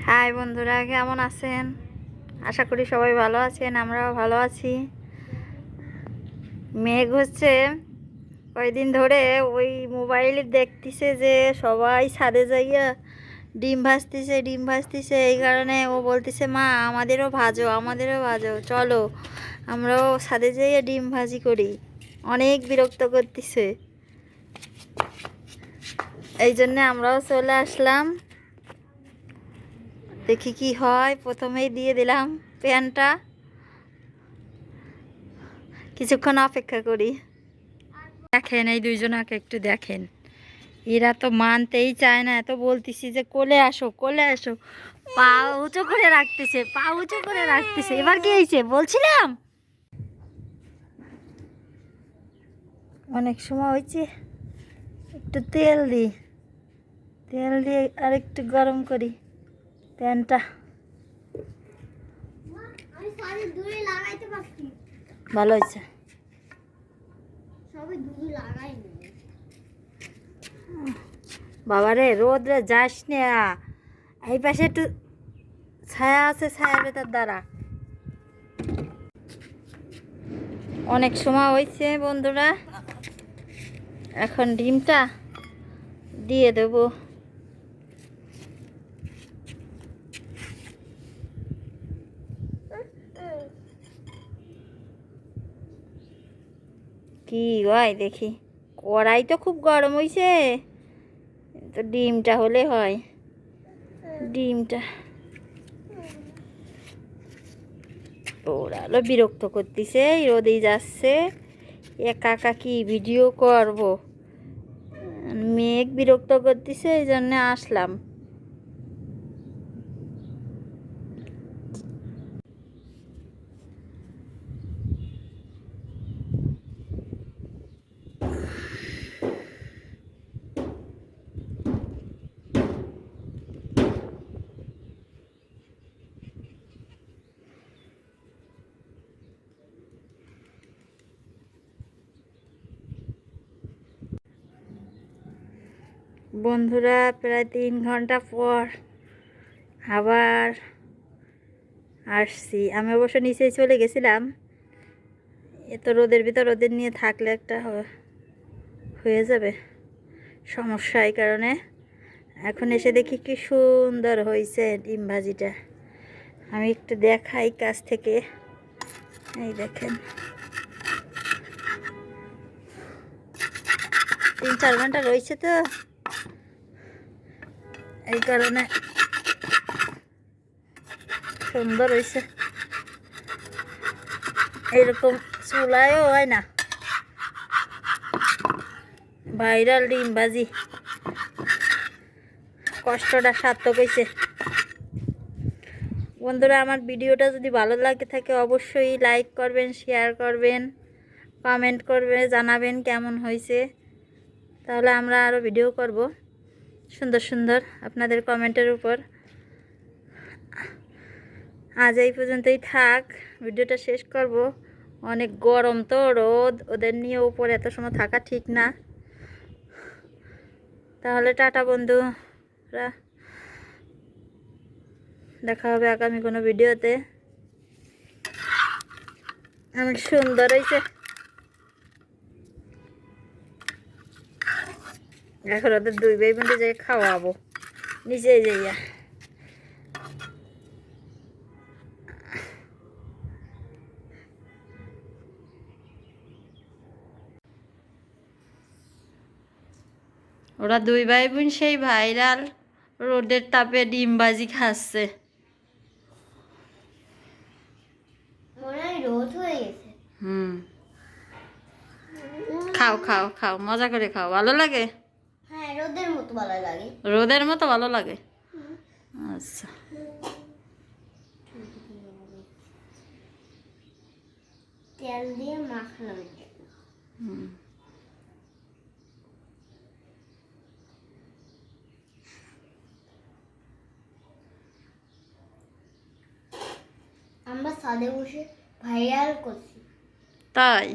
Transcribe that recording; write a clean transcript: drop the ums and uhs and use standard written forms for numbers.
High বন্ধুরা, কেমন আছেন? আশা করি সবাই ভালো আছেন, আমরাও ভালো আছি। মেঘ হচ্ছে কয়েকদিন ধরে, ওই মোবাইলে দেখতেছে যে সবাই ছাদে যাইয়া ডিম ভাজতেছে। এই কারণে ও বলতেছে, মা আমাদেরও ভাজো, চলো আমরাও ছাদে যাইয়া ডিম ভাজি করি। অনেক বিরক্ত করতেছে, এই জন্যে আমরাও চলে আসলাম। দেখি কি হয়। প্রথমেই দিয়ে দিলাম প্যানটা, কিছুক্ষণ অপেক্ষা করি। দেখেন এই দুইজনকে একটু দেখেন, এরা তো মানতেই চায় না। এত বলতেছি যে কোলে আসো, পা উঁচু করে রাখতেছে। এবার কি হয়েছে বলছিলাম, অনেক সময় হয়েছে। একটু তেল দিয়ে আর একটু গরম করি প্যানটা। ভালো হয়েছে। বাবারে, রোদরে যাস না, এই পাশে একটু ছায়া আছে, ছায়ার ভেতর দাঁড়া। অনেক সময় হয়েছে বন্ধুরা, এখন ডিমটা দিয়ে দেব। কি হয় দেখি, কড়াই তো খুব গরম হয়েছে, তো ডিমটা হলে হয়। ডিমটা ওরা বিরক্ত করতেছে, রোদেই যাচ্ছে, একা একা কি ভিডিও করব। মেঘ বিরক্ত করতেছে, এই জন্য আসলাম। বন্ধুরা, প্রায় 3 ঘন্টা পর আবার আসছি। আমি অবশ্য নিচেই চলে গেছিলাম, এত রোদের ভিতর রোদের নিয়ে থাকলে একটা হয়ে যাবে সমস্যা। এই কারণে এখন এসে দেখি কি সুন্দর হয়েছে ডিম ভাজিটা। আমি একটু দেখাই কাছ থেকে। এই দেখেন, 3-4 ঘন্টা রয়েছে তো, এই কারণে সুন্দর হয়েছে। এরকম চুলায়ও হয় না ভাইরাল ডিম ভাজি, কষ্টটা সার্থক হয়েছে। বন্ধুরা, আমার ভিডিওটা যদি ভালো লাগে থাকে অবশ্যই লাইক করবেন, শেয়ার করবেন, কমেন্ট করবে, জানাবেন কেমন হয়েছে। তাহলে আমরা আরও ভিডিও করব সুন্দর সুন্দর আপনাদের কমেন্টের উপর। আজ এই পর্যন্তই থাক, ভিডিওটা শেষ করব। অনেক গরম তো, রোদ, ওদের নিয়ে উপরে এত সময় থাকা ঠিক না। তাহলে টাটা বন্ধুরা, দেখা হবে আগামী কোনো ভিডিওতে। অনেক সুন্দর হয়েছে। এখন ওদের 2 ভাই বোনকে যাই খাওয়াবো নিচে যাইয়া। ওরা 2 ভাই বোন সেই ভাইরাল রোদের তাপে ডিম ভাজি খাচ্ছে। রোদ হয়ে গেছে। খাও খাও খাও, মজা করে খাও, ভালো লাগে। হ্যাঁ, রোদের মতো ভালো লাগে। রোদের মতো ভালো লাগে। আচ্ছা, তেল দিয়ে মাখলাম। আমরা ছাদে বসে ভাইরাল করছি। তাই?